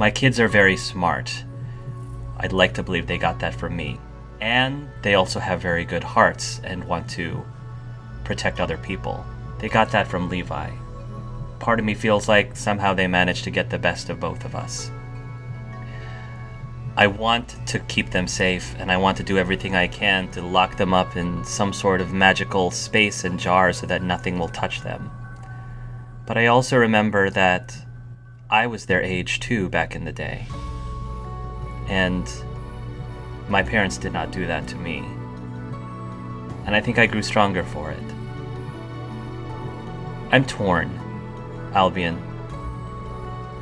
My kids are very smart. I'd like to believe they got that from me. And they also have very good hearts and want to protect other people. They got that from Levi. Part of me feels like somehow they managed to get the best of both of us. I want to keep them safe, and I want to do everything I can to lock them up in some sort of magical space and jar so that nothing will touch them. But I also remember that I was their age too back in the day. And my parents did not do that to me. And I think I grew stronger for it. I'm torn, Albion.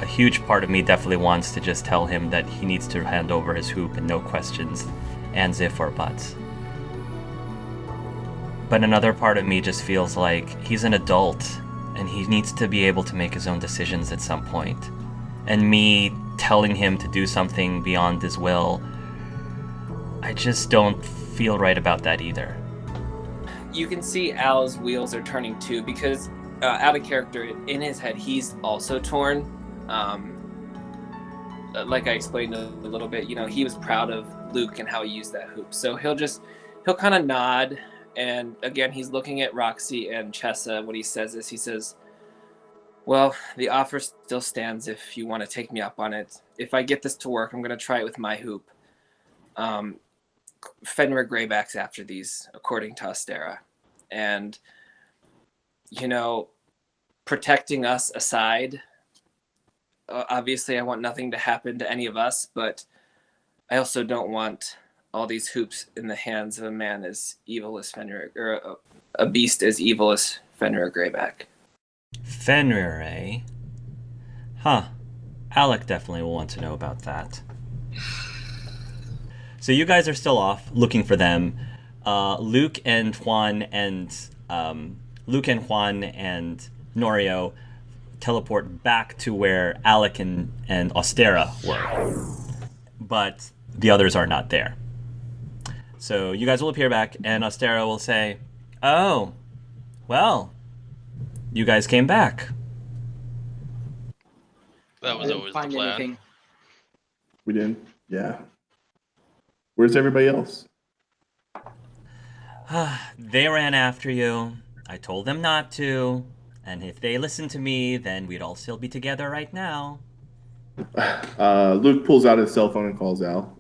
A huge part of me definitely wants to just tell him that he needs to hand over his hoop and no questions, ands if or buts. But another part of me just feels like he's an adult and he needs to be able to make his own decisions at some point. And me telling him to do something beyond his will, I just don't feel right about that either. You can see Al's wheels are turning too, because out of character, in his head, he's also torn. Like I explained a little bit, he was proud of Luke and how he used that hoop. So he'll kind of nod. And again, he's looking at Roxy and Chessa when he says this. He says, well, the offer still stands if you want to take me up on it. If I get this to work, I'm going to try it with my hoop. Fenrir Greyback's after these, according to Astera. And, protecting us aside, obviously I want nothing to happen to any of us, but I also don't want all these hoops in the hands of a man as evil as Fenrir, or a beast as evil as Fenrir Greyback. Fenrir, eh? Huh. Alec definitely will want to know about that. So you guys are still off looking for them. Luke and Juan and Norio teleport back to where Alec and Astera were. But the others are not there. So you guys will appear back, and Astera will say, oh, well, you guys came back. That was always the plan. Anything. We didn't? Yeah. Where's everybody else? They ran after you. I told them not to. And if they listened to me, then we'd all still be together right now. Luke pulls out his cell phone and calls Al.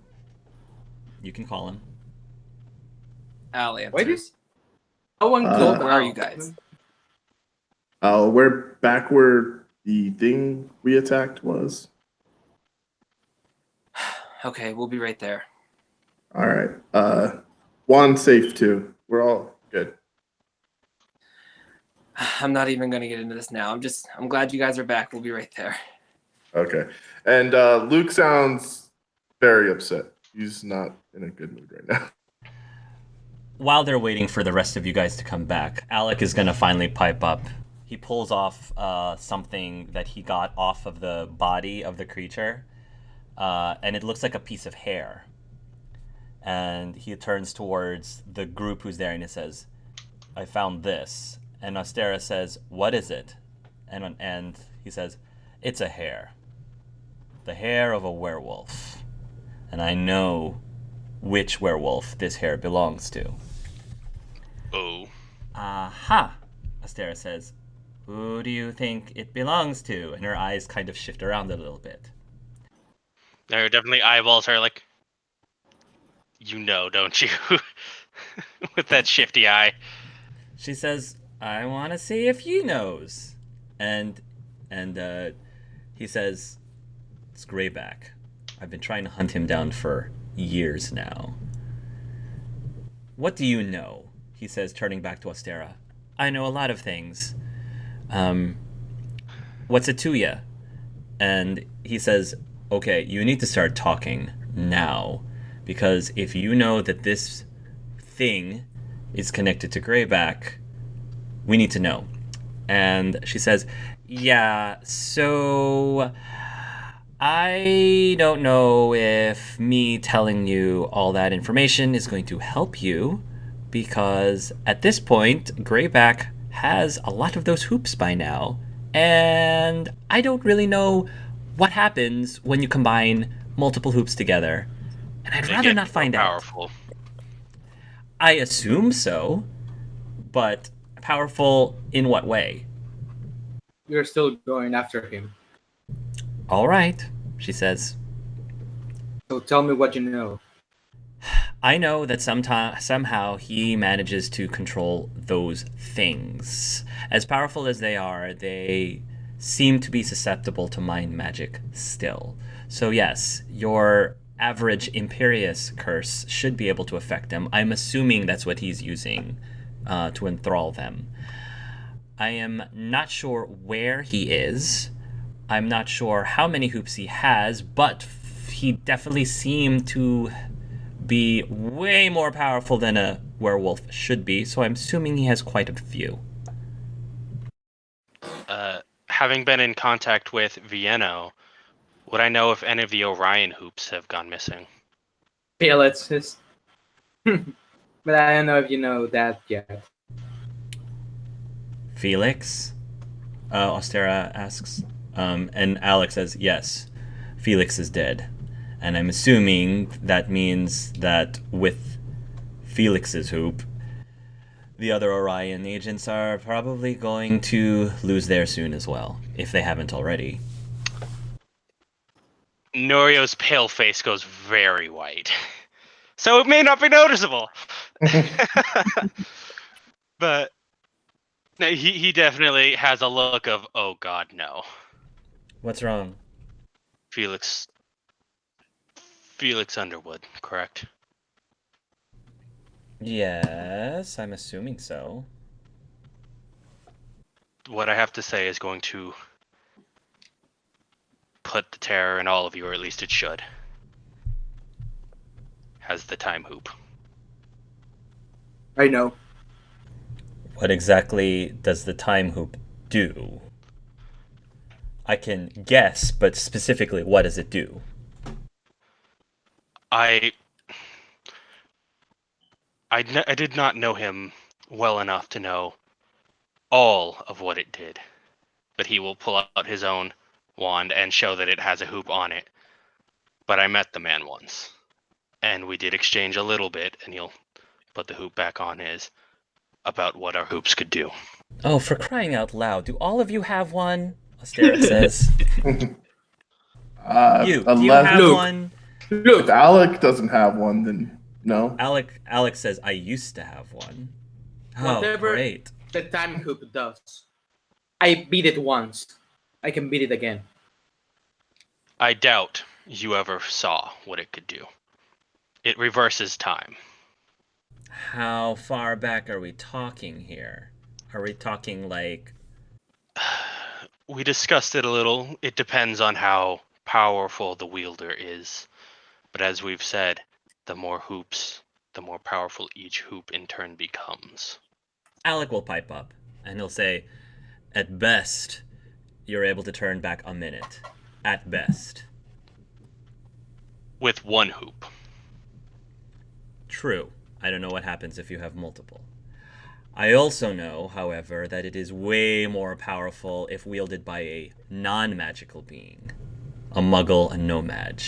You can call him. Al answers. Where are you guys? We're back where the thing we attacked was. Okay, we'll be right there. All right. Juan's safe too. We're all good. I'm not even going to get into this now. I'm glad you guys are back. We'll be right there. Okay. And Luke sounds very upset. He's not in a good mood right now. While they're waiting for the rest of you guys to come back, Alec is going to finally pipe up. He pulls off something that he got off of the body of the creature, and it looks like a piece of hair. And he turns towards the group who's there and he says, I found this. And Astera says, what is it? And he says, it's a hair. The hair of a werewolf. And I know which werewolf this hair belongs to. Oh. Aha, Astera says. Who do you think it belongs to? And her eyes kind of shift around a little bit. There are definitely eyeballs are like, don't you? With that shifty eye. She says, I want to see if he knows. And he says, it's Greyback. I've been trying to hunt him down for years now. What do you know? He says, turning back to Astera. I know a lot of things. What's it to you? And he says, okay, you need to start talking now. Because if you know that this thing is connected to Greyback, we need to know. And she says, yeah, so I don't know if me telling you all that information is going to help you, because at this point, Greyback has a lot of those hoops by now, and I don't really know what happens when you combine multiple hoops together, and I'd They rather get not find more out. powerful. I assume so, but powerful in what way? You're still going after him. All right, she says. So tell me what you know. I know that somehow he manages to control those things. As powerful as they seem to be susceptible to mind magic still. So yes, your average Imperious curse should be able to affect them. I'm assuming that's what he's using to enthrall them. I am not sure where he is. I'm not sure how many hoops he has, but he definitely seemed to be way more powerful than a werewolf should be, so I'm assuming he has quite a few. Having been in contact with Vienna, would I know if any of the Orion hoops have gone missing? Felix is. But I don't know if you know that yet. Felix? Ostera asks. And Alex says, yes, Felix is dead. And I'm assuming that means that with Felix's hoop, the other Orion agents are probably going to lose theirs soon as well, if they haven't already. Norio's pale face goes very white. So it may not be noticeable. But no, he definitely has a look of, oh god, no. What's wrong? Felix Underwood, correct? Yes, I'm assuming so. What I have to say is going to put the terror in all of you, or at least it should. Has the time hoop. I know. What exactly does the time hoop do? I can guess, but specifically, what does it do? I did not know him well enough to know all of what it did, but he will pull out his own wand and show that it has a hoop on it. But I met the man once, and we did exchange a little bit, and he'll put the hoop back on his, about what our hoops could do. Oh, for crying out loud, do all of you have one? Ostera says. Do you have Luke. one? Look, If Alec doesn't have one, then no. Alex says, I used to have one. Oh, whatever great. the time hoop does, I beat it once. I can beat it again. I doubt you ever saw what it could do. It reverses time. How far back are we talking here? Are we talking like... We discussed it a little. It depends on how powerful the wielder is. But as we've said, the more hoops, the more powerful each hoop in turn becomes. Alec will pipe up, and he'll say, at best, you're able to turn back a minute. At best. With one hoop. True. I don't know what happens if you have multiple. I also know, however, that it is way more powerful if wielded by a non-magical being. A muggle, a nomad.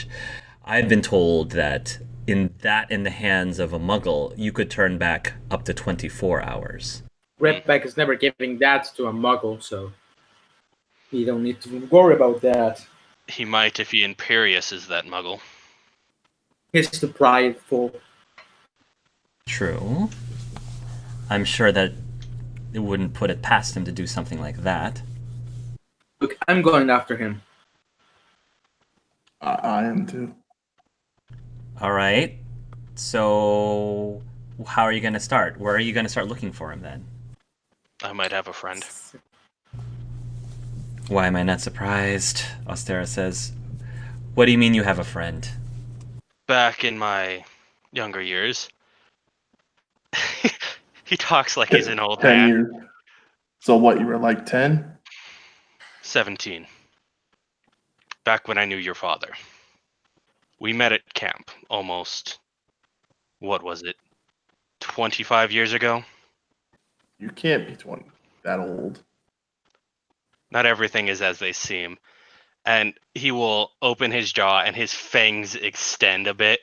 I've been told that in the hands of a muggle, you could turn back up to 24 hours. Redback is never giving that to a muggle, so you don't need to worry about that. He might if he Imperious is that muggle. He's too prideful. True. I'm sure that it wouldn't put it past him to do something like that. Look, I'm going after him. I am too. All right. So, how are you going to start? Where are you going to start looking for him then? I might have a friend. Why am I not surprised? Ostera says. What do you mean you have a friend? Back in my younger years, he talks like he's an old 10 man. years. So what, you were like 10? 17. Back when I knew your father. We met at camp almost, what was it, 25 years ago? You can't be 20. That old. Not everything is as they seem. And he will open his jaw and his fangs extend a bit,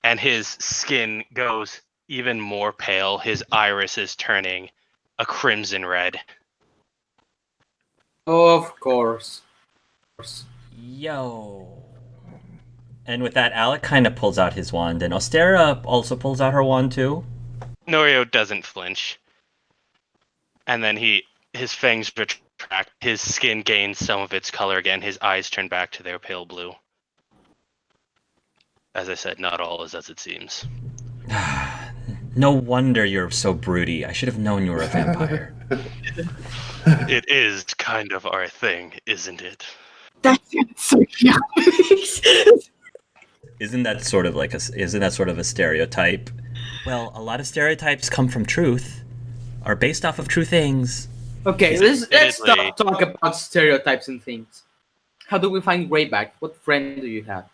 and his skin goes even more pale. His iris is turning a crimson red. Of course. Yo. And with that, Alec kind of pulls out his wand, and Ostera also pulls out her wand too. Norio doesn't flinch. And then his fangs retract, his skin gains some of its color again, his eyes turn back to their pale blue. As I said, not all is as it seems. No wonder you're so broody. I should have known you were a vampire. It is kind of our thing, isn't it? That's so cute. Isn't that sort of a stereotype? Well, a lot of stereotypes come from truth, are based off of true things. Okay, let's Admittedly- stop talk about stereotypes and things. How do we find Greyback? What friend do you have?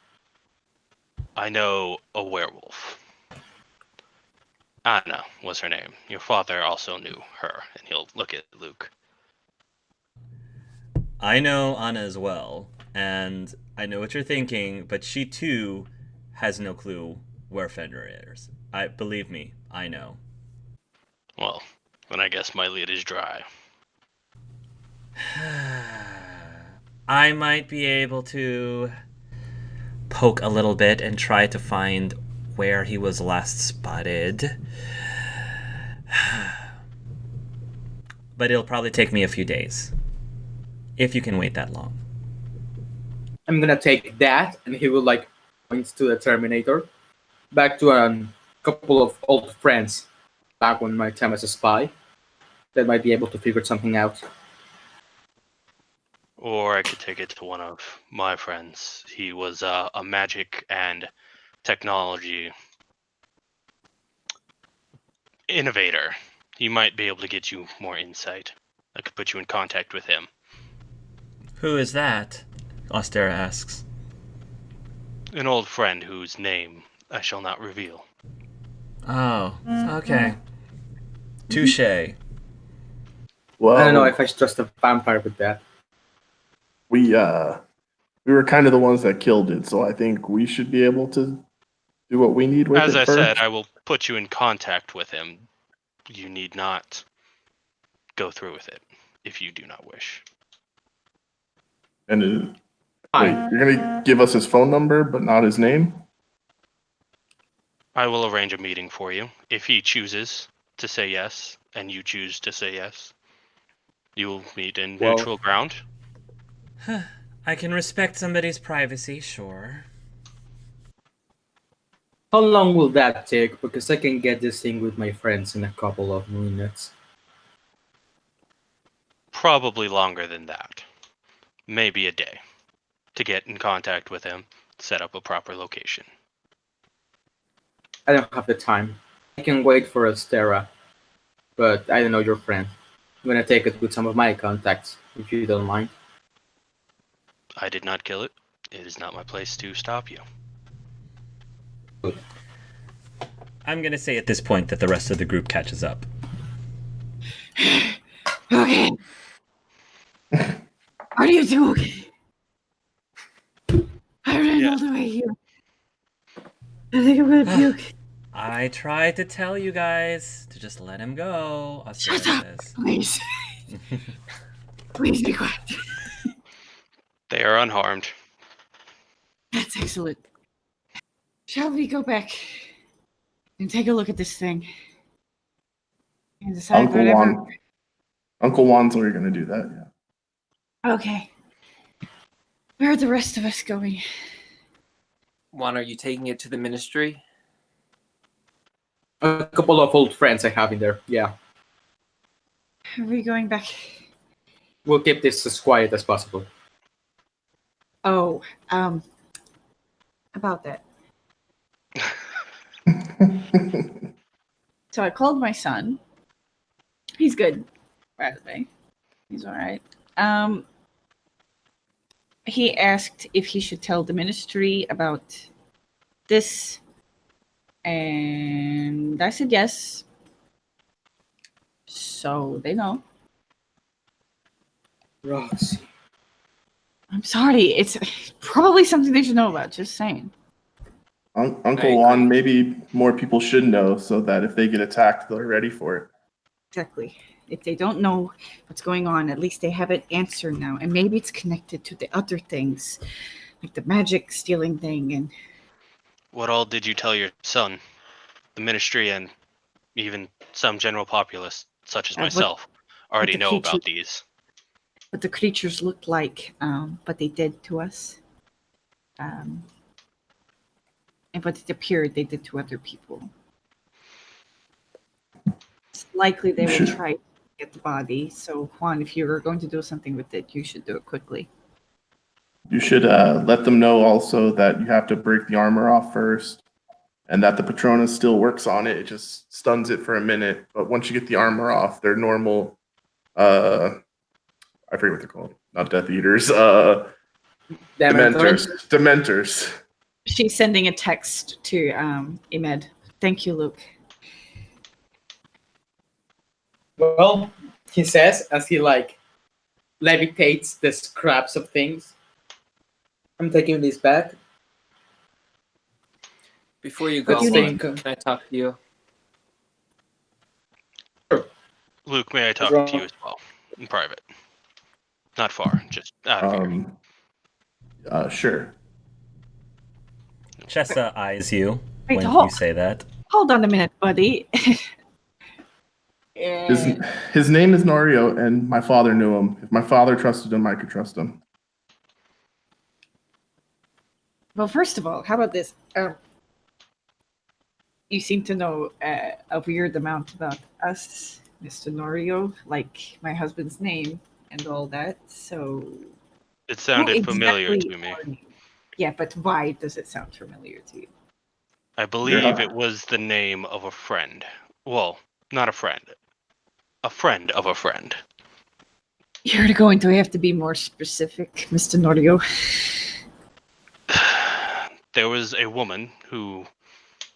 I know a werewolf. Anna was her name. Your father also knew her, and he'll look at Luke. I know Anna as well, and I know what you're thinking, but she too has no clue where Fenrir is. Believe me, I know. Well, then I guess my lid is dry. I might be able to poke a little bit and try to find where he was last spotted. But it'll probably take me a few days. If you can wait that long. I'm gonna take that, and he will like point to the Terminator, back to a couple of old friends, back when my time as a spy, that might be able to figure something out. Or I could take it to one of my friends. He was a magic and technology innovator. He might be able to get you more insight. I could put you in contact with him. Who is that? Ostera asks. An old friend whose name I shall not reveal. Oh, okay. Touche. Well, I don't know if I should trust a vampire with that. we were kind of the ones that killed it, so I think we should be able to do what we need with As it I first. said, I will put you in contact with him. You need not go through with it if you do not wish. And wait, Fine. you're gonna give us his phone number, but not his name? I will arrange a meeting for you. If he chooses to say yes, and you choose to say yes, you will meet in Well- neutral ground. I can respect somebody's privacy, sure. How long will that take? Because I can get this thing with my friends in a couple of minutes. Probably longer than that. Maybe a day. To get in contact with him, set up a proper location. I don't have the time. I can wait for Astera, but I don't know your friend. I'm gonna take it with some of my contacts, if you don't mind. I did not kill it. It is not my place to stop you. I'm gonna say at this point that the rest of the group catches up. Okay. What are you doing? I ran Yeah. all the way here. I think I'm gonna puke. I tried to tell you guys to just let him go, Ostera Shut up, says. please. Please be quiet. They are unharmed. That's excellent. Shall we go back and take a look at this thing? And decide Uncle whatever. Juan. Uncle Juan's where you're gonna do that, yeah. Okay. Where are the rest of us going? Juan, are you taking it to the ministry? A couple of old friends I have in there, yeah. Are we going back? We'll keep this as quiet as possible. Oh, about that. So I called my son. He's good, by the way. He's all right. He asked if he should tell the ministry about this, and I said yes. So they know. Roxy. I'm sorry. It's probably something they should know about. Just saying. Uncle agree. Juan, maybe more people should know so that if they get attacked, they're ready for it. Exactly. If they don't know what's going on, at least they have an answer now. And maybe it's connected to the other things, like the magic stealing thing. And What all did you tell your son? The ministry and even some general populace, such as what myself, already the know creature- about these. what the creatures looked like, what they did to us, and what it appeared they did to other people. It's likely they will Sure. try to get the body. So, Juan, if you're going to do something with it, you should do it quickly. You should let them know also that you have to break the armor off first, and that the Patronus still works on it. It just stuns it for a minute, but once you get the armor off, they're normal. I forget what they're called. Not Death Eaters. Dementors. Dementors. She's sending a text to Imed. Thank you, Luke. Well, he says as he like levitates the scraps of things. I'm taking this back. Before you go, You Juan, think- can I talk to you? Luke, may I talk wrong? to you as well, in private? Not far, just out of here. Sure. Chessa eyes you Wait, when hold- you say that. Hold on a minute, buddy. His name is Norio, and my father knew him. If my father trusted him, I could trust him. Well, first of all, how about this? You seem to know a weird amount about us, Mr. Norio, like my husband's name and all that. So It sounded who familiar exactly to me. are you? Yeah, but why does it sound familiar to you? I believe Yeah. it was the name of a friend. Well, not a friend. A friend of a friend. You're going to have to be more specific, Mr. Norio. There was a woman who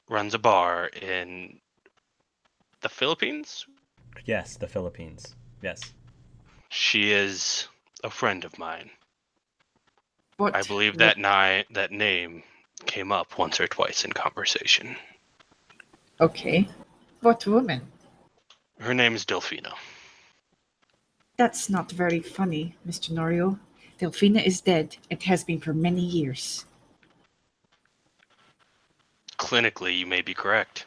runs a bar in the Philippines. Yes, the Philippines. Yes. She is a friend of mine. What? I believe that that name came up once or twice in conversation. Okay. What woman? Her name is Delfina. That's not very funny, Mr. Norio. Delfina is dead. It has been for many years. Clinically, you may be correct.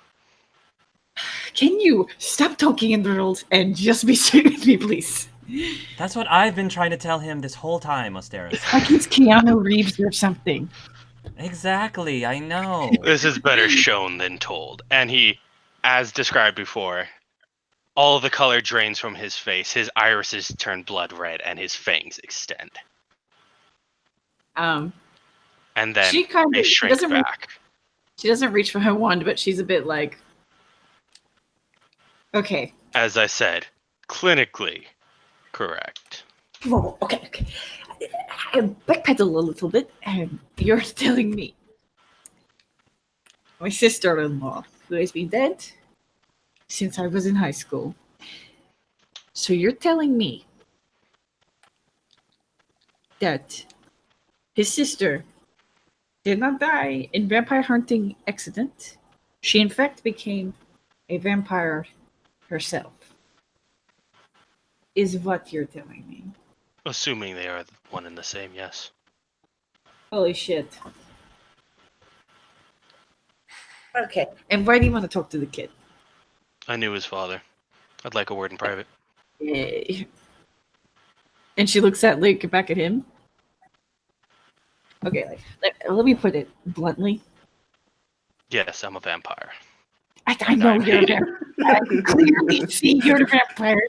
Can you stop talking in riddles and just be straight with me, please? That's what I've been trying to tell him this whole time, Osteris. Like he's Keanu Reeves or something. Exactly, I know. This is better shown than told. And he, as described before, all the color drains from his face, his irises turn blood red, and his fangs extend. Um, And then She kind they of- she shrink doesn't re- back. she doesn't reach for her wand, but she's a bit like, okay. As I said, clinically correct. Whoa, okay. I backpedal a little bit, and you're telling me my sister-in-law, who has been dead since I was in high school. So you're telling me that his sister did not die in vampire hunting accident. She in fact became a vampire herself. Is what you're telling me. Assuming they are one and the same, yes. Holy shit. Okay. And why do you want to talk to the kid? I knew his father. I'd like a word in private. Yay. And she looks at Luke back at him. Okay, let me put it bluntly. Yes, I'm a vampire. I know you're a vampire. I clearly see you're a vampire.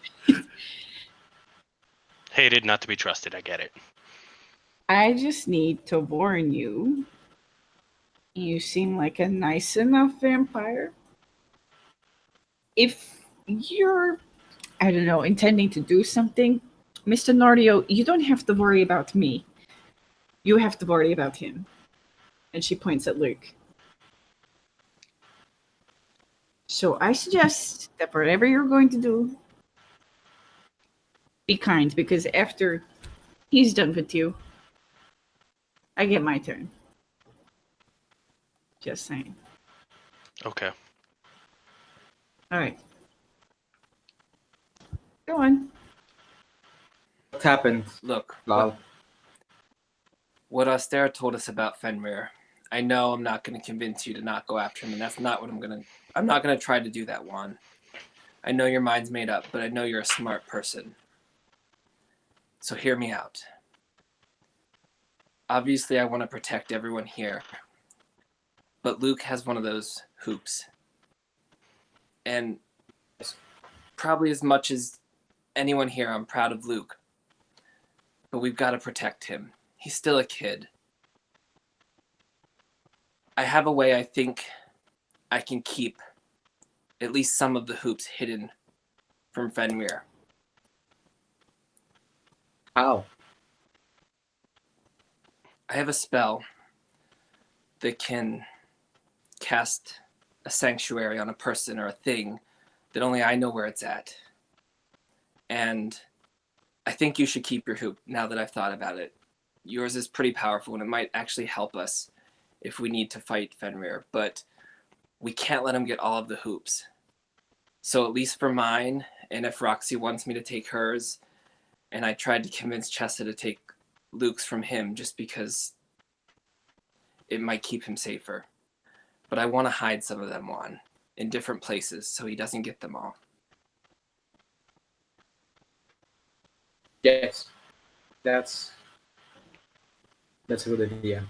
Hated, not to be trusted, I get it. I just need to warn you. You seem like a nice enough vampire. If you're, I don't know, intending to do something, Mr. Nardio, you don't have to worry about me. You have to worry about him. And she points at Luke. So I suggest that whatever you're going to do, be kind, because after he's done with you, I get my turn. Just saying. Okay. All right. Go on. What happened, Look, Lal? what Ostera told us about Fenrir. I know I'm not going to convince you to not go after him, and that's not what I'm not going to try to do that, Juan. I know your mind's made up, but I know you're a smart person. So hear me out. Obviously, I want to protect everyone here, but Luke has one of those hoops. And probably as much as anyone here, I'm proud of Luke. But we've got to protect him. He's still a kid. I have a way I think I can keep at least some of the hoops hidden from Fenrir. How? I have a spell that can cast a sanctuary on a person or a thing that only I know where it's at. And I think you should keep your hoop now that I've thought about it. Yours is pretty powerful and it might actually help us if we need to fight Fenrir, but we can't let him get all of the hoops. So at least for mine, and if Roxy wants me to take hers, and I tried to convince Chessa to take Luke's from him just because it might keep him safer. But I want to hide some of them, Juan, in different places so he doesn't get them all. Yes, that's a good idea.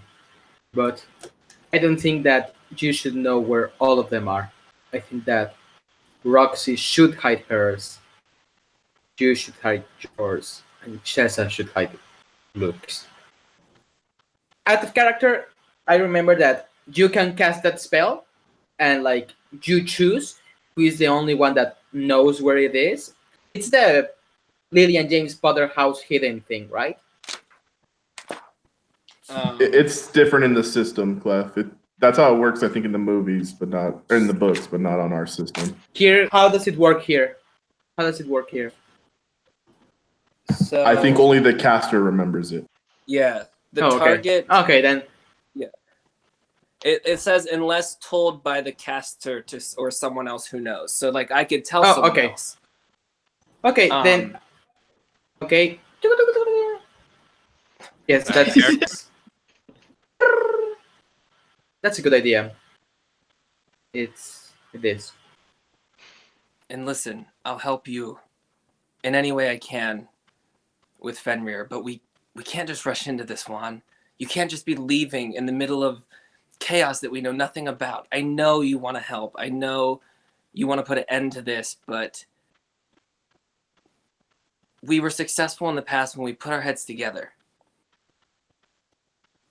But I don't think that you should know where all of them are. I think that Roxy should hide hers, you should hide yours, and Chessa should hide Luke's. Out of character, I remember that you can cast that spell, and like you choose who is the only one that knows where it is. It's the Lily and James Potter house hidden thing, right? It's different in the system, Clef. That's how it works, I think, in the movies, but not or in the books, but not on our system. Here, how does it work here? How does it work here? So I think only the caster remembers it. yeah, the Oh, okay. target. Okay, then. It says unless told by the caster to or someone else who knows. So like I could tell Oh, someone okay. else. Okay, then. Okay. Yes, That's that's a good idea. It is. And listen, I'll help you in any way I can with Fenrir, but we can't just rush into this, Juan. You can't just be leaving in the middle of chaos that we know nothing about. I know you want to help. I know you want to put an end to this, but we were successful in the past when we put our heads together.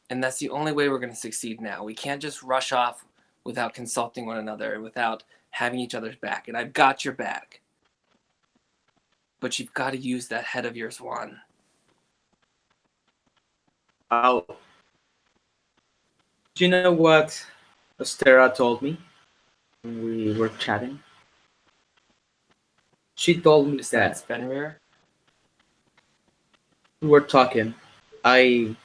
And that's the only way we're going to succeed now. We can't just rush off without consulting one another and without having each other's back. And I've got your back. But you've got to use that head of yours, Juan. Oh. Do you know what Ostera told me when we were chatting? She told me Besides that Fenrir? we were talking. I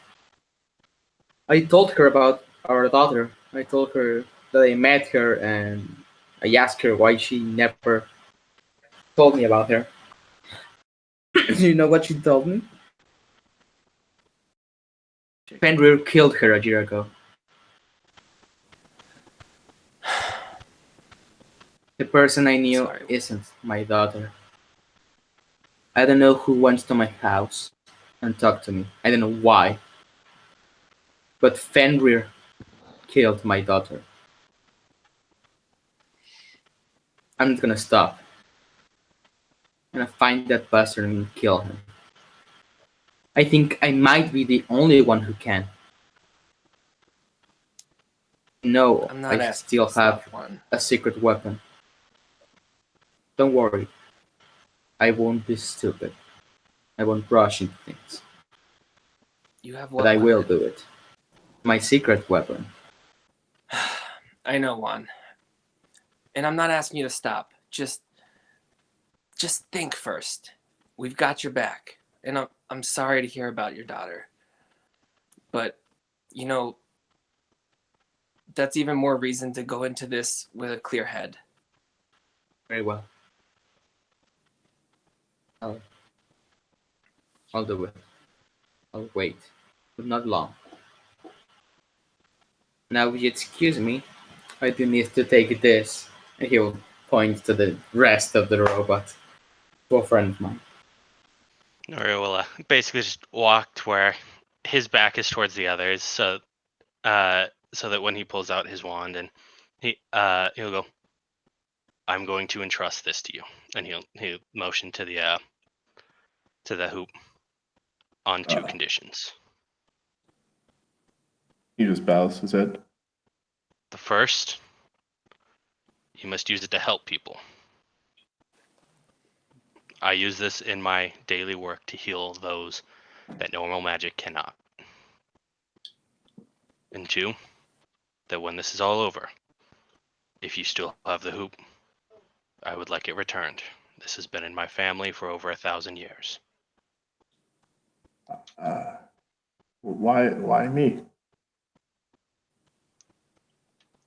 told her about our daughter. I told her that I met her and I asked her why she never told me about her. Do you know what she told me? Fenrir killed her a year ago. The person I knew Sorry. isn't my daughter. I don't know who went to my house and talked to me. I don't know why. But Fenrir killed my daughter. I'm not gonna stop. I'm gonna find that bastard and kill him. I think I might be the only one who can. No, I'm not I asking still you to stop, have Juan. a secret weapon. Don't worry. I won't be stupid. I won't rush into things. You have what But I will weapon? do it. My secret weapon. I know, Juan. And I'm not asking you to stop. Just think first. We've got your back. And I'm sorry to hear about your daughter. But you know, that's even more reason to go into this with a clear head. Very well. I'll do it. I'll wait, but not long. Now, if you excuse me, I do need to take this. And he'll point to the rest of the robot to a friend of mine. Norio will basically just walk to where his back is towards the others, so that when he pulls out his wand and he'll go, "I'm going to entrust this to you," and he'll motion to the hoop on two conditions. He just bows his head. The first, you must use it to help people. I use this in my daily work to heal those that normal magic cannot. And two, that when this is all over, if you still have the hoop, I would like it returned. This has been in my family for over 1,000 years. Why me?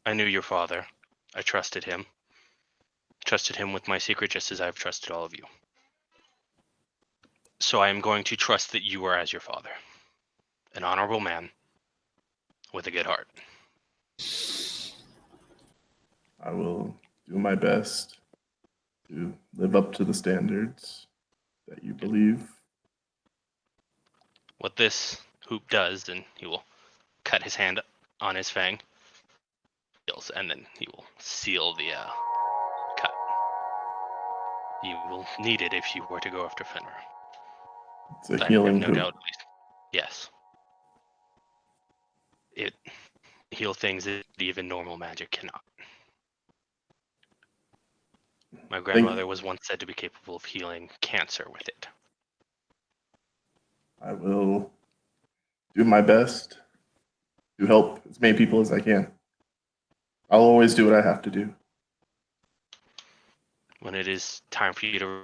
I knew your father. I trusted him. Trusted him with my secret just as I've trusted all of you. So I am going to trust that you are as your father. An honorable man with a good heart. I will do my best to live up to the standards that you believe. What this hoop does, and he will cut his hand on his fang, and then he will seal the cut. You will need it if you were to go after Fenrir. It's a healing no hoop. doubt, at least. Yes. It heals things that even normal magic cannot. My grandmother was once said to be capable of healing cancer with it. I will do my best to help as many people as I can. I'll always do what I have to do. When it is time for you to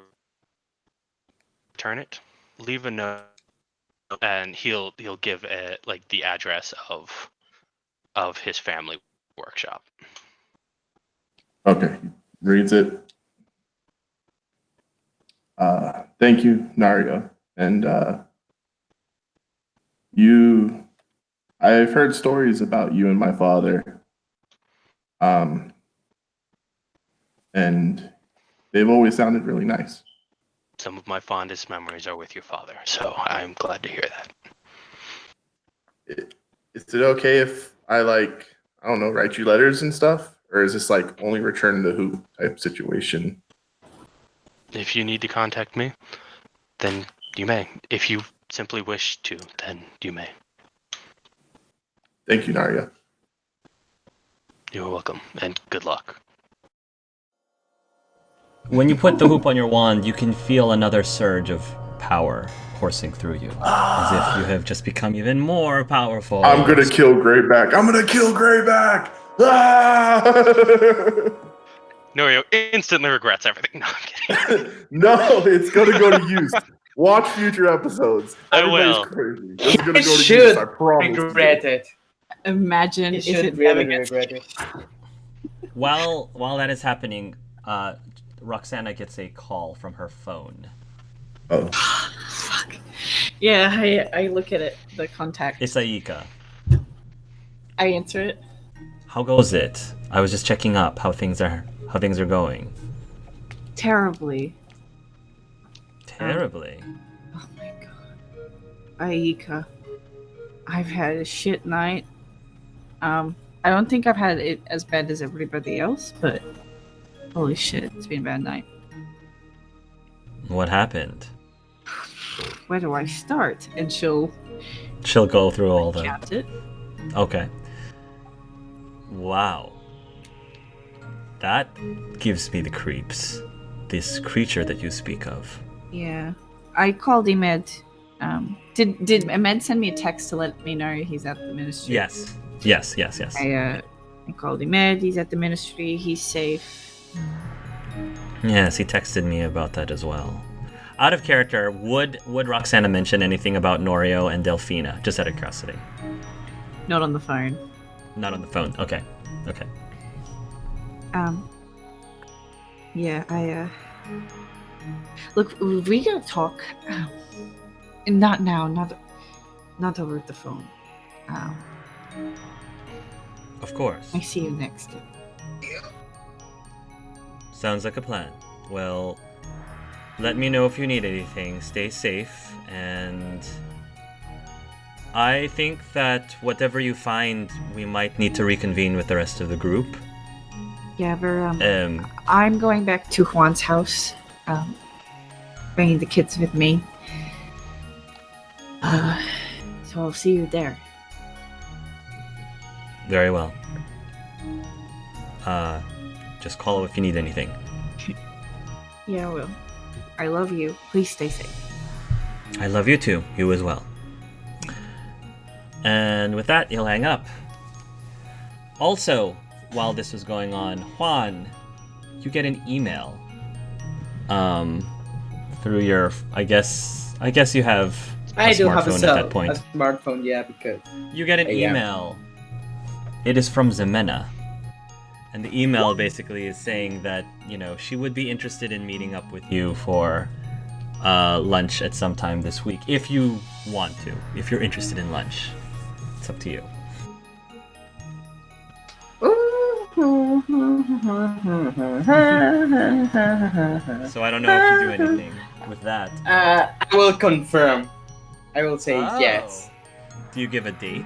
return it, leave a note, and he'll give the address of his family workshop. Okay, he reads it. Thank you, Naria. And I've heard stories about you and my father. And they've always sounded really nice. Some of my fondest memories are with your father, so I'm glad to hear that. Is it okay if I write you letters and stuff? Or is this only return the hoop type situation? If you need to contact me, then you may. If you simply wish to, then you may. Thank you, Naria. You're welcome, and good luck. When you put the hoop on your wand, you can feel another surge of power coursing through you, as if you have just become even more powerful. I'm gonna kill Greyback. Ah! Norio instantly regrets everything. No, I'm kidding. No, it's gonna go to use. Watch future episodes. I Everybody's will. crazy. It's gonna It go to should use. I promise. regret it. Imagine It if should it really never gets regret it. While that is happening, Roxana gets a call from her phone. Oh. Fuck. Yeah, I look at it, the contact. It's Aika. I answer it. How goes it? I was just checking up how things are going. Terribly. Terribly. Oh my god. Aika. I've had a shit night. I don't think I've had it as bad as everybody else, but holy shit, it's been a bad night. What happened? Where do I start? And she'll go through all the... count it. Okay. Wow. That gives me the creeps. This creature that you speak of. Yeah. I called Ahmed. Did Ahmed send me a text to let me know he's at the ministry? Yes. I called Ahmed. He's at the ministry. He's safe. Yes, he texted me about that as well. Out of character, would Roxana mention anything about Norio and Delphina? Just out of curiosity. Not on the phone. Not on the phone. Okay. Okay. Yeah, look, we gotta talk. Not now, not over the phone. Of course. I see you next. Sounds like a plan. Well, let me know if you need anything. Stay safe, and I think that whatever you find, we might need to reconvene with the rest of the group. Yeah, but I'm going back to Juan's house, bringing the kids with me. So I'll see you there. Very well. Just call if you need anything. Yeah, I will. I love you. Please stay safe. I love you too. You as well. And with that, he'll hang up. Also, while this was going on, Juan, you get an email. Through your, I guess you have I do have a smartphone cell, at that point. a smartphone, yeah, because You get an Yeah. email. It is from Ximena. And the email basically is saying that, she would be interested in meeting up with you for lunch at some time this week. If you want to. If you're interested in lunch. It's up to you. So I don't know if you do anything with that. I will confirm. I will say yes. Do you give a date?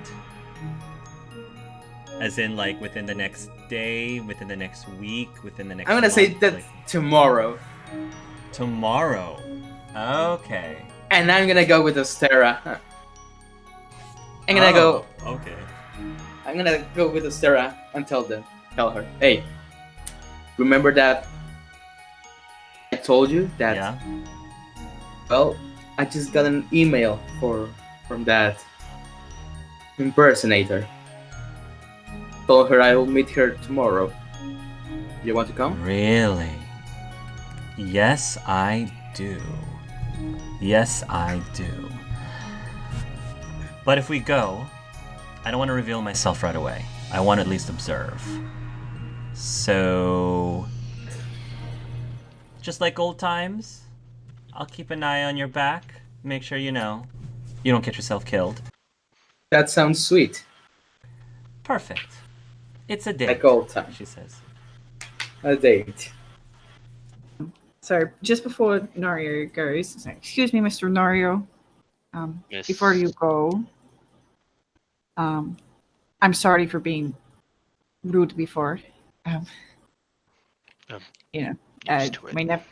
As in, like, within the next day, within the next week, within the next I'm gonna say month, that like, tomorrow. tomorrow. Okay. And I'm gonna go with Ostera. I'm gonna go. Okay. I'm gonna go with Ostera and tell her, hey, remember that I told you that? Yeah. Well, I just got an email from that impersonator. Told her I will meet her tomorrow. You want to come? Really? Yes, I do. Yes, I do. But if we go, I don't want to reveal myself right away. I want to at least observe. So, just like old times, I'll keep an eye on your back. Make sure you don't get yourself killed. That sounds sweet. Perfect. It's a date, Like old time. she says. A date. Sorry, just before Nario goes, excuse me, Mr. Nario. Yes. Before you go, I'm sorry for being rude before. Used to it.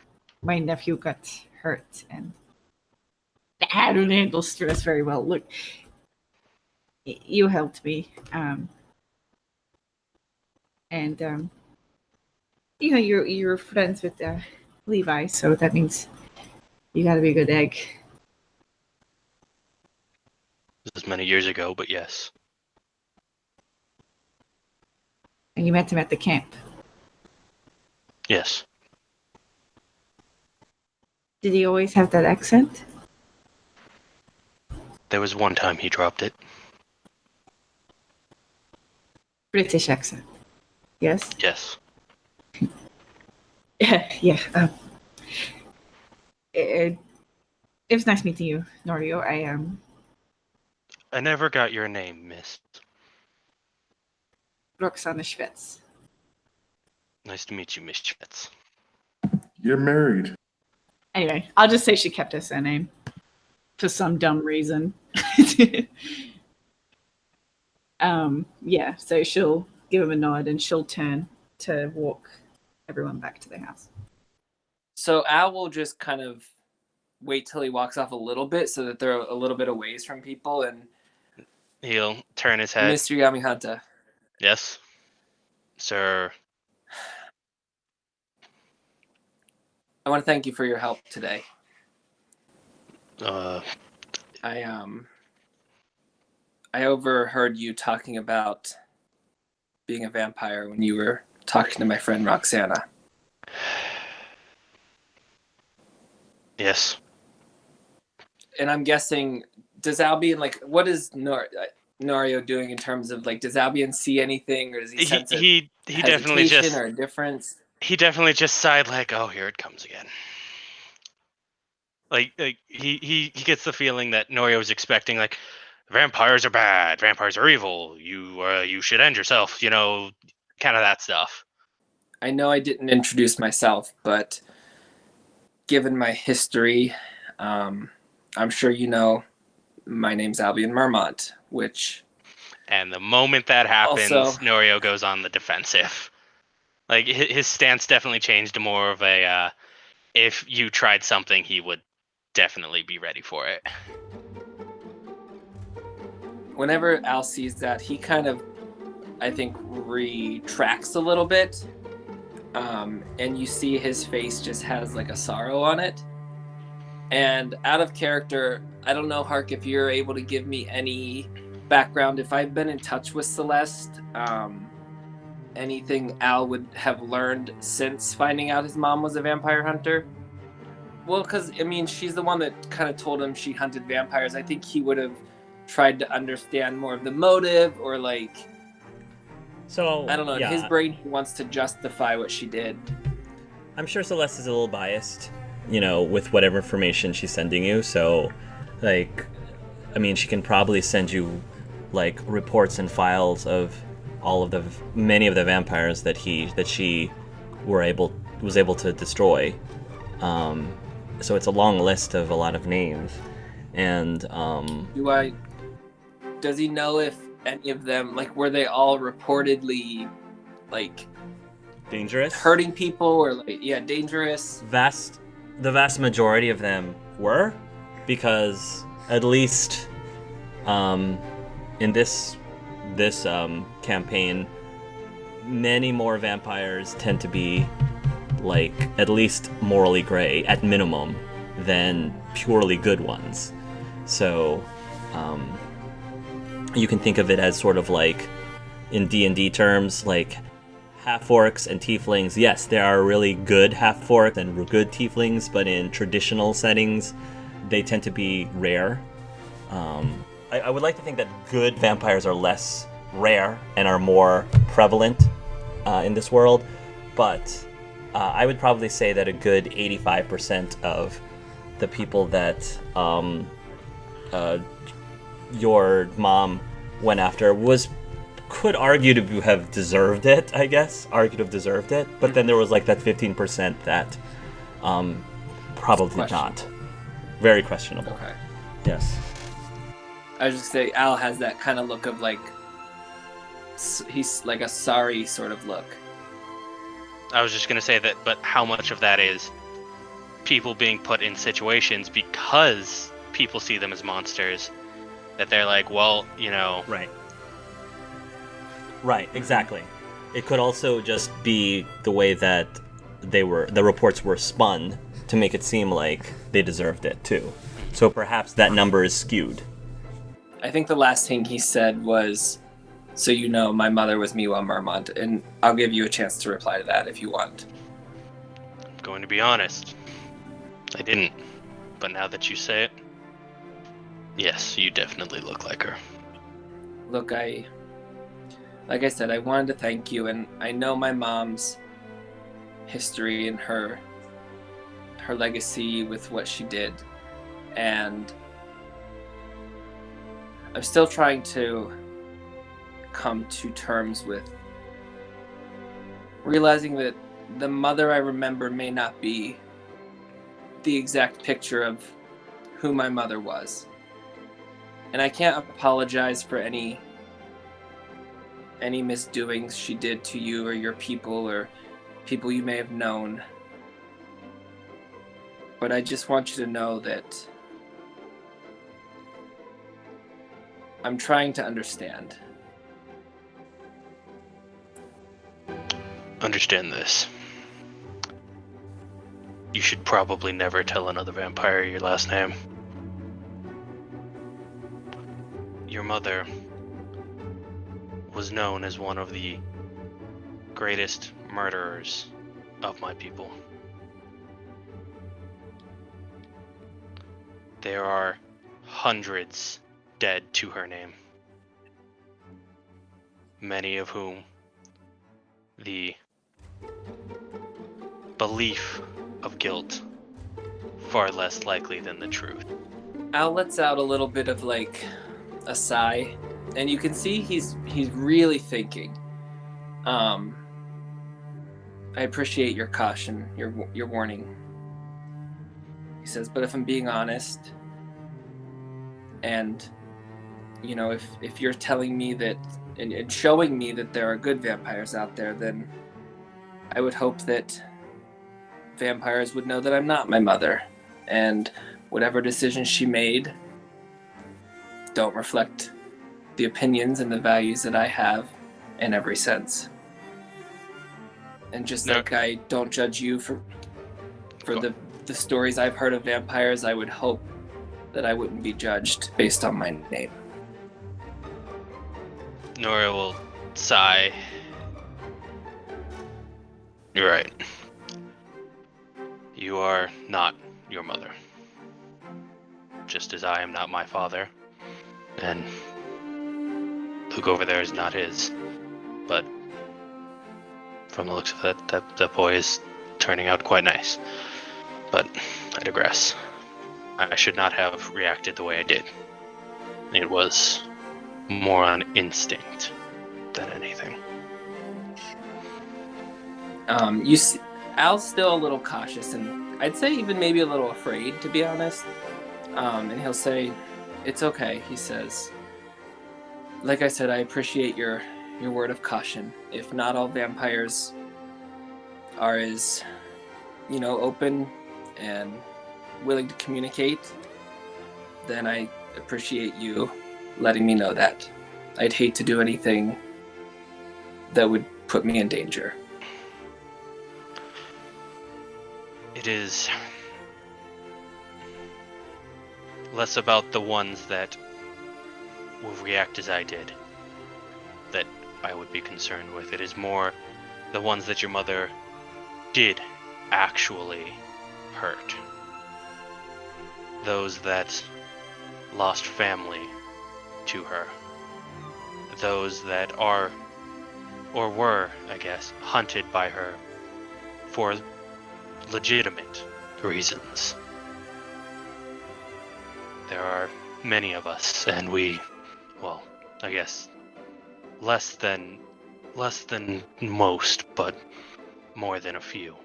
My nephew got hurt, and I don't handle stress very well. Look, you helped me, and you're friends with Levi, so that means you got to be a good egg. This was many years ago, but yes. And you met him at the camp. Yes. Did he always have that accent? There was one time he dropped it. British accent. Yes. Yes. Yeah. It was nice meeting you, Norio. I never got your name, miss. Roxana Schwetz. Nice to meet you, Miss Schmitz. You're married. Anyway, I'll just say she kept her surname for some dumb reason. Yeah, so she'll give him a nod and she'll turn to walk everyone back to their house. So Al will just kind of wait till he walks off a little bit so that they're a little bit away from people. And He'll turn his head. Mr. Yamihata, Yes, sir. I want to thank you for your help today. Uh, I overheard you talking about being a vampire when you were talking to my friend Roxana. yes. And I'm guessing, does Albion, like, what is Norio doing in terms of like, does Albion see anything, or does he sense He definitely hesitation just or a difference? he definitely just sighed like, oh, here it comes again. Like he gets the feeling that Norio was expecting, like, vampires are bad, vampires are evil, you should end yourself, kind of that stuff. I know I didn't introduce myself, but given my history, I'm sure you know my name's Albion Marmont, which And the moment that happens, also, Norio goes on the defensive. Like his stance definitely changed to more of a if you tried something, he would definitely be ready for it. whenever Al sees that, he kind of, I think, retracts a little bit. And you see his face just has like a sorrow on it. And out of character, I don't know, Hark, if you're able to give me any background. If I've been in touch with Celeste, anything Al would have learned since finding out his mom was a vampire hunter? Well, because, I mean, she's the one that kind of told him she hunted vampires. I think he would have tried to understand more of the motive, or like, So I don't know, in yeah, his brain, he wants to justify what she did. I'm sure Celeste is a little biased, with whatever information she's sending you. So, like, I mean, she can probably send you like reports and files of all of the many of the vampires that she was able to destroy. So it's a long list of a lot of names, and Does he know if any of them, like, were they all reportedly, like, dangerous, hurting people, or like, yeah, dangerous? The vast majority of them were, because at least in this campaign, many more vampires tend to be like at least morally gray at minimum than purely good ones. So you can think of it as sort of like, in D&D terms, like half-orcs and tieflings. Yes, there are really good half-orcs and good tieflings, but in traditional settings, they tend to be rare. I would like to think that good vampires are less rare and are more prevalent in this world, but I would probably say that a good 85% of the people that your mom went after could argue to have deserved it, I guess. But then there was like that 15% that probably not. Very questionable. Okay. Yes. I was just say Al has that kind of look of like, he's like a sorry sort of look. I was just going to say that, but how much of that is people being put in situations because people see them as monsters, that they're like, well, Right, exactly. It could also just be the way that the reports were spun to make it seem like they deserved it too. So perhaps that number is skewed. I think the last thing he said was, so my mother was Miwa Marmont, and I'll give you a chance to reply to that if you want. I'm going to be honest. I didn't. But now that you say it, yes, you definitely look like her. Look, like I said, I wanted to thank you, and I know my mom's history and her legacy with what she did, and I'm still trying to come to terms with realizing that the mother I remember may not be the exact picture of who my mother was. And I can't apologize for any misdoings she did to you or your people or people you may have known. But I just want you to know that I'm trying to understand. Understand this. You should probably never tell another vampire your last name. Your mother was known as one of the greatest murderers of my people. There are hundreds dead to her name. many of whom the belief of guilt far less likely than the truth. Al lets out a little bit of like a sigh, and you can see he's really thinking. I appreciate your caution, your warning. He says, but if I'm being honest, and you know, if you're telling me that and showing me that there are good vampires out there, then I would hope that vampires would know that I'm not my mother, and whatever decisions she made don't reflect the opinions and the values that I have in every sense. And just like I don't judge you for the stories I've heard of vampires, I would hope that I wouldn't be judged based on my name. Nora will sigh. You're right. You are not your mother. Just as I am not my father. And Luke over there is not his. But from the looks of it, that boy is turning out quite nice. But I digress. I should not have reacted the way I did. It was more on instinct than anything. You see, Al's still a little cautious, and I'd say even maybe a little afraid, to be honest. And he'll say, "It's okay," he says. "Like I said, I appreciate your word of caution. If not all vampires are as, open and willing to communicate, then I appreciate you letting me know that. I'd hate to do anything that would put me in danger." It is less about the ones that will react as I did that I would be concerned with. It is more the ones that your mother did actually hurt. Those that lost family to her. Those that are, or were, I guess, hunted by her for legitimate reasons. There are many of us, and we, well, I guess, less than most, but more than a few,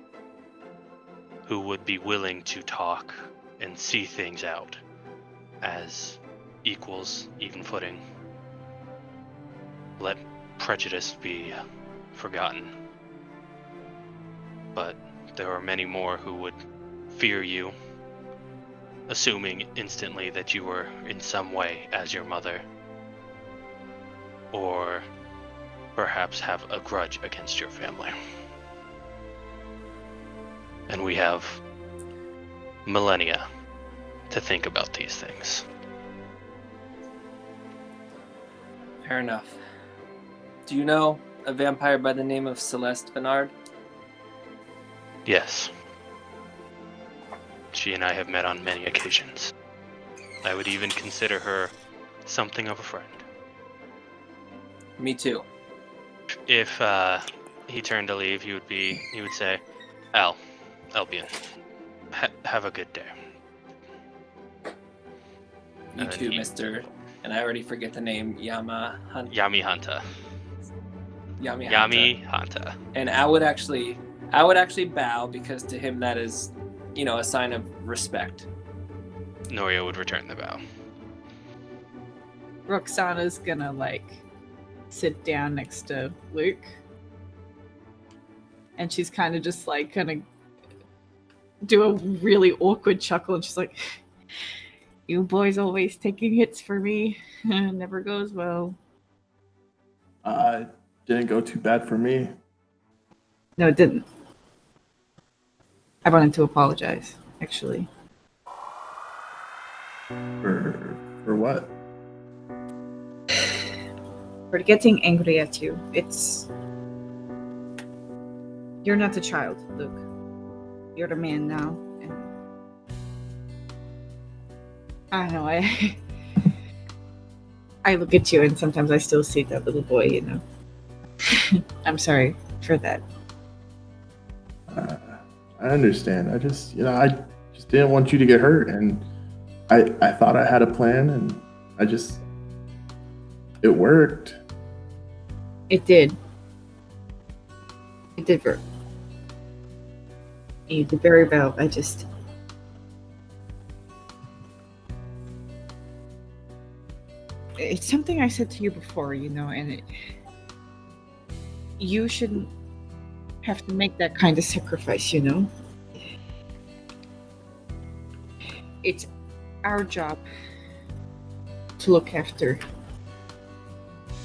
who would be willing to talk and see things out as equals, even footing. Let prejudice be forgotten. But there are many more who would fear you, assuming instantly that you were in some way as your mother, or perhaps have a grudge against your family. And we have millennia to think about these things. Fair enough. Do you know a vampire by the name of Celeste Bernard? Yes. She and I have met on many occasions. I would even consider her something of a friend. Me too. If he turned to leave, he would say, Albion, have a good day. You too, Mr. And I already forget the name, Yami Hanta. Yami Hanta. And I would actually bow, because to him that is, a sign of respect. Noria would return the bow. Roxana's gonna sit down next to Luke, and she's kind of just gonna do a really awkward chuckle, and she's like, "You boys always taking hits for me. Never goes well." Didn't go too bad for me. No, it didn't. I wanted to apologize, actually. For what? For getting angry at you. You're not a child, Luke. You're a man now, and I don't know, I look at you and sometimes I still see that little boy, I'm sorry for that. I understand. I just didn't want you to get hurt, and I thought I had a plan, and it worked. It did. It did work. You did very well. It's something I said to you before, and you shouldn't have to make that kind of sacrifice, It's our job to look after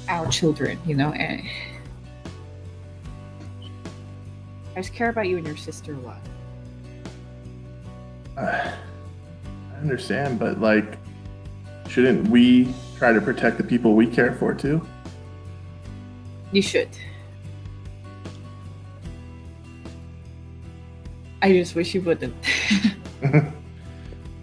our children, and I just care about you and your sister a lot. I understand, but shouldn't we try to protect the people we care for too? You should. I just wish you wouldn't.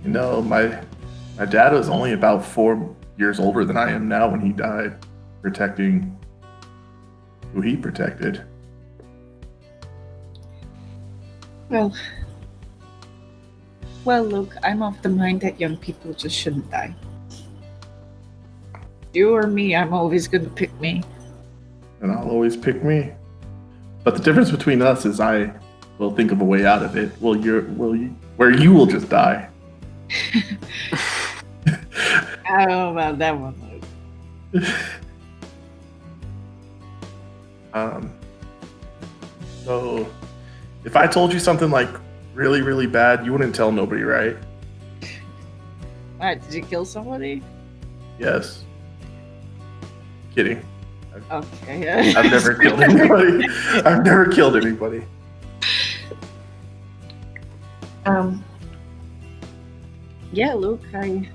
My dad was only about 4 years older than I am now when he died, protecting who he protected. Well, Luke, I'm of the mind that young people just shouldn't die. You or me, I'm always going to pick me. And I'll always pick me. But the difference between us is I will think of a way out of it. Where you will just die. I don't know about that one, Luke. So if I told you something really, really bad, you wouldn't tell nobody, right? What, did you kill somebody? Yes. Kidding. Okay. I've never killed anybody. I've never killed anybody. Yeah, Luke, I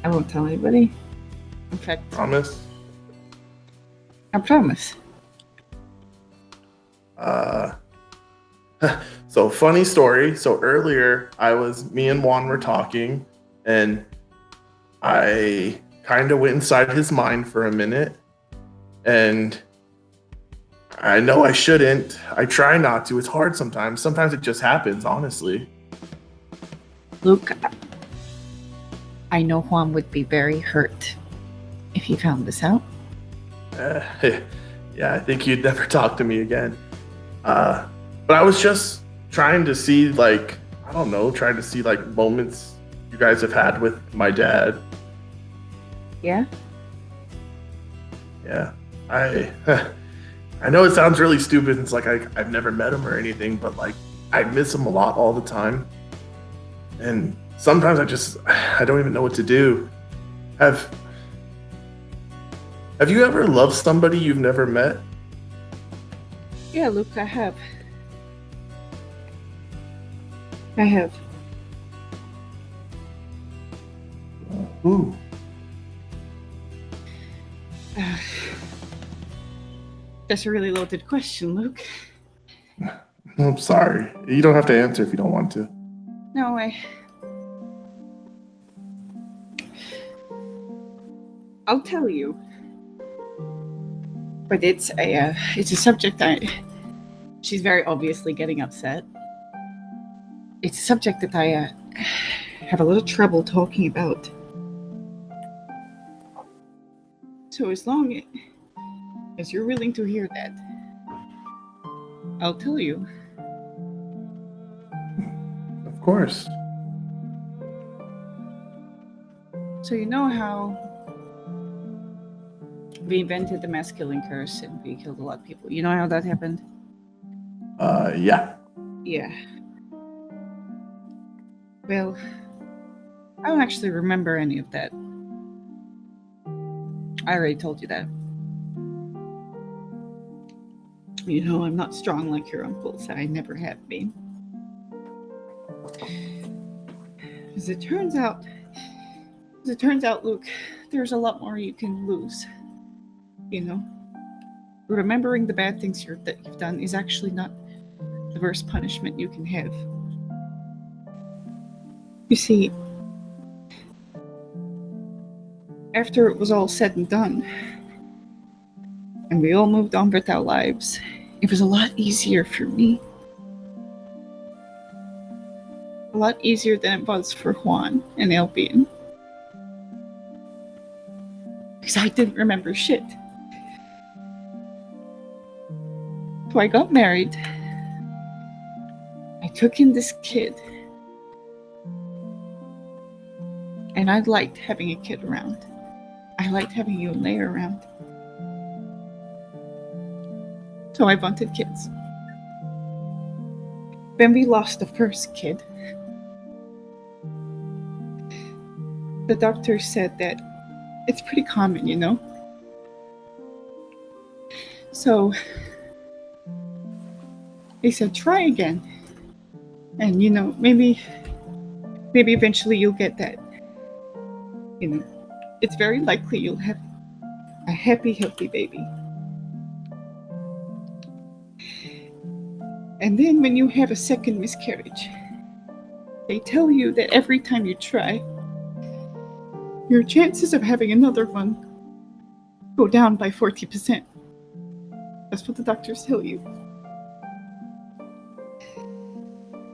won't tell anybody. In fact, Promise? I promise. So funny story. So earlier, me and Juan were talking, and I kind of went inside his mind for a minute, and I know I shouldn't. I try not to. It's hard sometimes. Sometimes it just happens, honestly. Luke, I know Juan would be very hurt if he found this out. Yeah, I think you'd never talk to me again. But I was just trying to see, moments you guys have had with my dad. Yeah? Yeah. I know it sounds really stupid. It's I've never met him or anything, but I miss him a lot all the time. And sometimes I don't even know what to do. Have you ever loved somebody you've never met? Yeah, Luke, I have. I have. Who? That's a really loaded question, Luke. I'm sorry. You don't have to answer if you don't want to. No, I'll tell you. But it's a subject she's very obviously getting upset. It's a subject that I have a little trouble talking about. So as long as you're willing to hear that, I'll tell you. Of course. So you know how we invented the mass killing curse and we killed a lot of people. You know how that happened? Yeah. Yeah. Well, I don't actually remember any of that. I already told you that. You know, I'm not strong like your uncles. I never have been. As it turns out, Luke, there's a lot more you can lose. You know, remembering the bad things that you've done is actually not the worst punishment you can have. You see, after it was all said and done, and we all moved on with our lives. It was a lot easier for me. A lot easier than it was for Juan and Albion. Because I didn't remember shit. So I got married. I took in this kid. And I liked having a kid around. I liked having you and Leia around. So I wanted kids. Then we lost the first kid. The doctor said that it's pretty common, you know? So they said, try again. And, you know, maybe eventually you'll get that. You know, it's very likely you'll have a happy, healthy baby. And then when you have a second miscarriage, they tell you that every time you try, your chances of having another one go down by 40%. That's what the doctors tell you.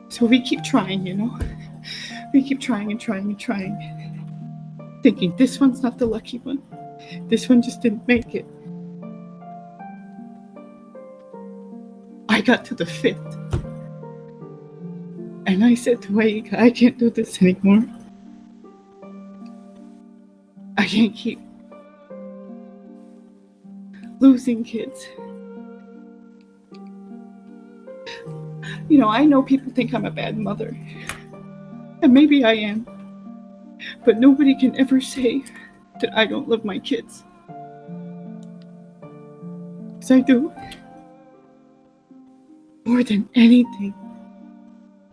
So we keep trying, you know? We keep trying and trying and trying. Thinking, this one's not the lucky one. This one just didn't make it. I got to the 5th. And I said to Aika, I can't do this anymore. I can't keep losing kids. You know, I know people think I'm a bad mother. And maybe I am. But nobody can ever say that I don't love my kids. Because I do. More than anything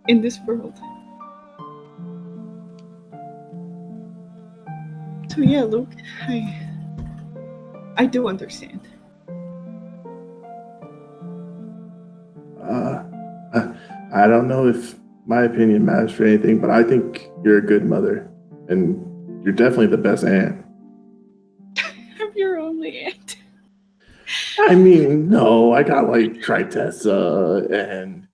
in this world. So yeah, Luke, I do understand. I don't know if my opinion matters for anything, but I think you're a good mother, and you're definitely the best aunt. I'm your only aunt. I mean, no, I got like Tritessa, and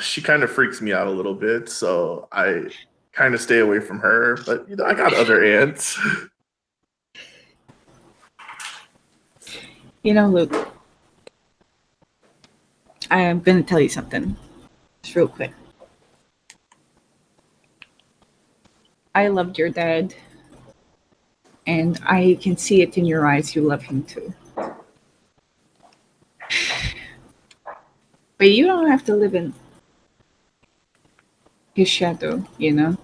she kind of freaks me out a little bit, so I kind of stay away from her. But you know, I got other aunts. You know, Luke, I am going to tell you something. Just real quick. I loved your dad. And I can see it in your eyes. You love him too. But you don't have to live in his shadow, you know?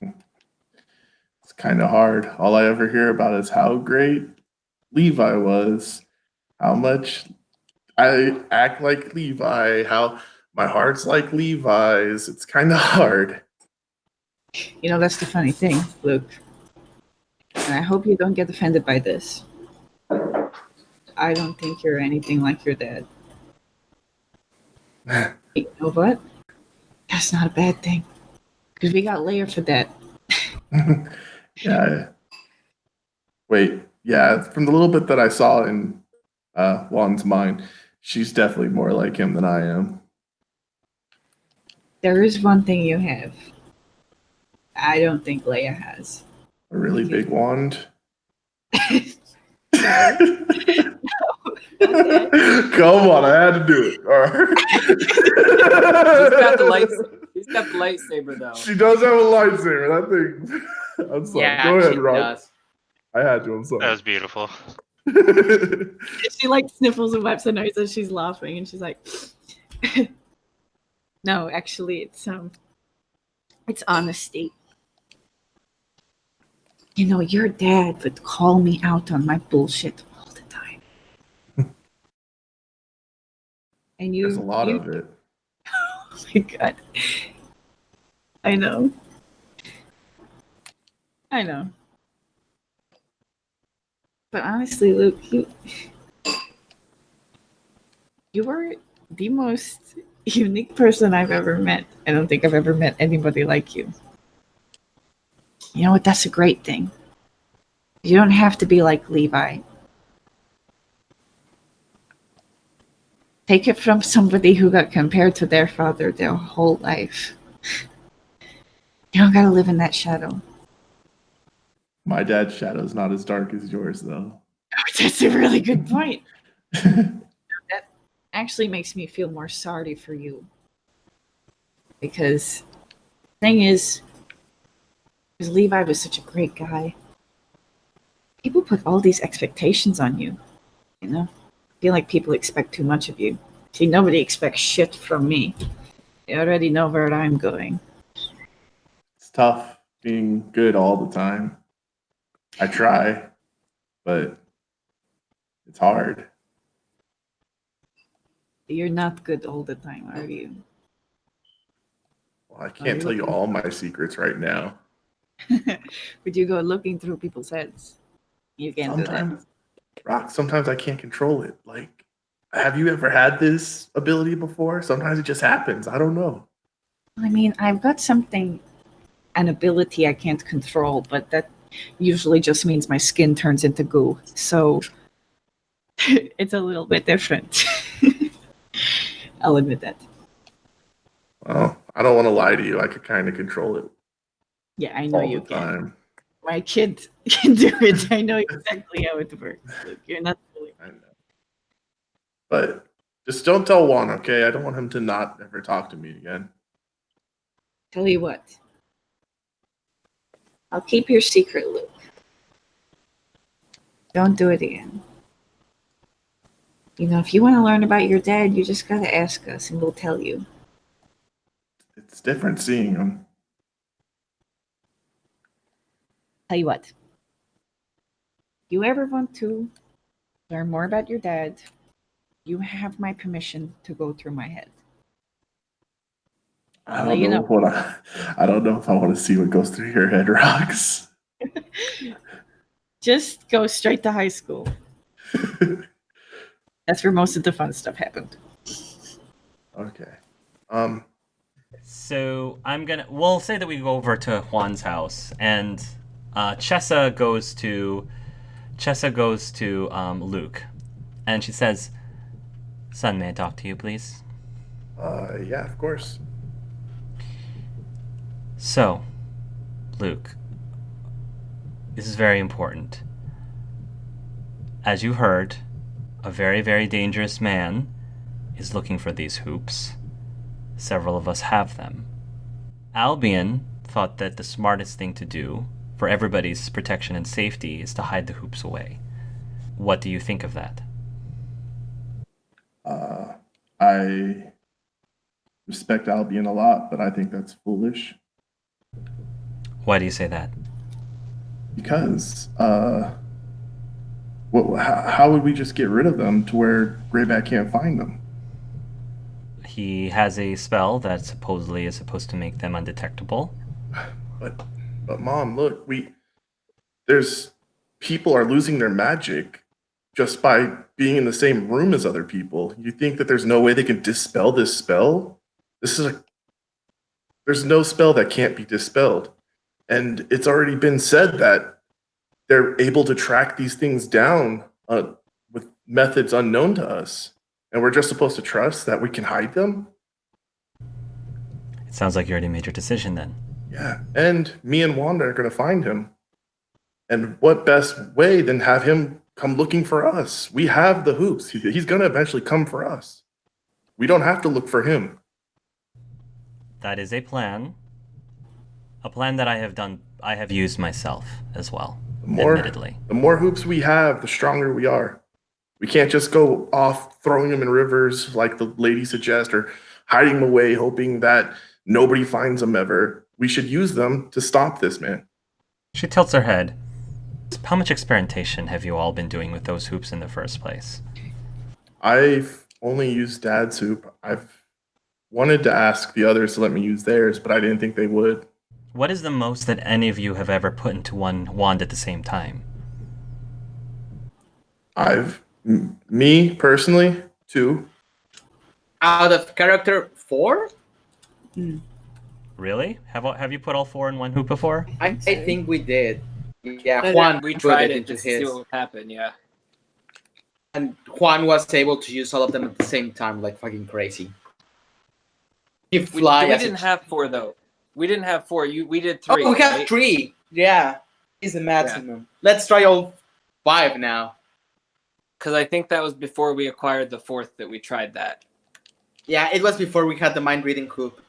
It's kind of hard. All I ever hear about is how great Levi was, how much I act like Levi, how my heart's like Levi's. It's kind of hard. You know, that's the funny thing, Luke. And I hope you don't get offended by this. I don't think you're anything like your dad. You know what? That's not a bad thing. Because we got Leia for that. Yeah. Wait. Yeah. From the little bit that I saw in Juan's mind, she's definitely more like him than I am. There is one thing you have. I don't think Leia has. A really big wand. No. Come on, I had to do it. All right. She's got the lightsaber though. She does have a lightsaber. That thing. I'm sorry. Yeah, Go ahead, she Rob. does. I had to. I'm sorry. That was beautiful. She like sniffles and wipes her nose as she's laughing, and she's like, "No, actually, it's honesty. You know, your dad would call me out on my bullshit all the time, and There's a lot of it. Oh my god, I know. But honestly, Luke, you are the most unique person I've ever met. I don't think I've ever met anybody like you. You know what? That's a great thing. You don't have to be like Levi. Take it from somebody who got compared to their father their whole life. You don't gotta live in that shadow. My dad's shadow's not as dark as yours, though. Oh, that's a really good point. That actually makes me feel more sorry for you. Because the thing is, because Levi was such a great guy, people put all these expectations on you, you know? I feel like people expect too much of you. See, nobody expects shit from me. They already know where I'm going. It's tough being good all the time. I try, but it's hard. You're not good all the time, are you? Well, I can't tell you all my secrets right now. Would you go looking through people's heads? You can't do that. Sometimes, Rock, sometimes I can't control it. Like, have you ever had this ability before? Sometimes it just happens. I don't know. I mean, I've got something, an ability I can't control, but that usually just means my skin turns into goo. So it's a little bit different. I'll admit that. Well, I don't want to lie to you. I could kind of control it Yeah, I know all you the can. time. My kid can do it. I know exactly how it works. Look, you're not fooling. I know. But just don't tell Juan, okay? I don't want him to not ever talk to me again. Tell you what. I'll keep your secret, Luke. Don't do it again. You know, if you want to learn about your dad, you just gotta ask us and we'll tell you. It's different seeing him. Tell you what. You ever want to learn more about your dad, you have my permission to go through my head. I don't know if I want to see what goes through your head, Rocks. Just go straight to high school. That's where most of the fun stuff happened. Okay. So we'll say that we go over to Juan's house, and Chessa goes to Luke, and she says, "Son, may I talk to you, please?" Yeah, of course. So, Luke, this is very important. As you heard, a very, very dangerous man is looking for these hoops. Several of us have them. Albion thought that the smartest thing to do for everybody's protection and safety is to hide the hoops away. What do you think of that? I respect Albion a lot, but I think that's foolish. Why do you say that? Because how would we just get rid of them to where Greyback can't find them? He has a spell that supposedly is supposed to make them undetectable. But Mom, look, there's people are losing their magic just by being in the same room as other people. You think that there's no way they can dispel this spell? There's no spell that can't be dispelled. And it's already been said that they're able to track these things down with methods unknown to us. And we're just supposed to trust that we can hide them? It sounds like you already made your decision then. Yeah, and me and Wanda are going to find him. And what best way than have him come looking for us? We have the hoops. He's going to eventually come for us. We don't have to look for him. That is a plan. A plan that I have used myself as well, admittedly. The more hoops we have, the stronger we are. We can't just go off throwing them in rivers like the lady suggests, or hiding them away hoping that nobody finds them ever. We should use them to stop this man. She tilts her head. How much experimentation have you all been doing with those hoops in the first place? I've only used Dad's hoop. I've wanted to ask the others to let me use theirs, but I didn't think they would. What is the most that any of you have ever put into one wand at the same time? Me personally, 2. Out of character 4? Really? Have you put all 4 in one hoop before? I think we did. Yeah, And Juan we put tried it it into just to see his. what would happen. Yeah. And Juan was able to use all of them at the same time, like fucking crazy. You We fly. as didn't a- have 4 though. We didn't have 4. We did 3. Oh, we have right? 3. Yeah, is the maximum. Let's try all 5 now. Because I think that was before we acquired the 4th that we tried that. Yeah, it was before we had the mind reading hoop.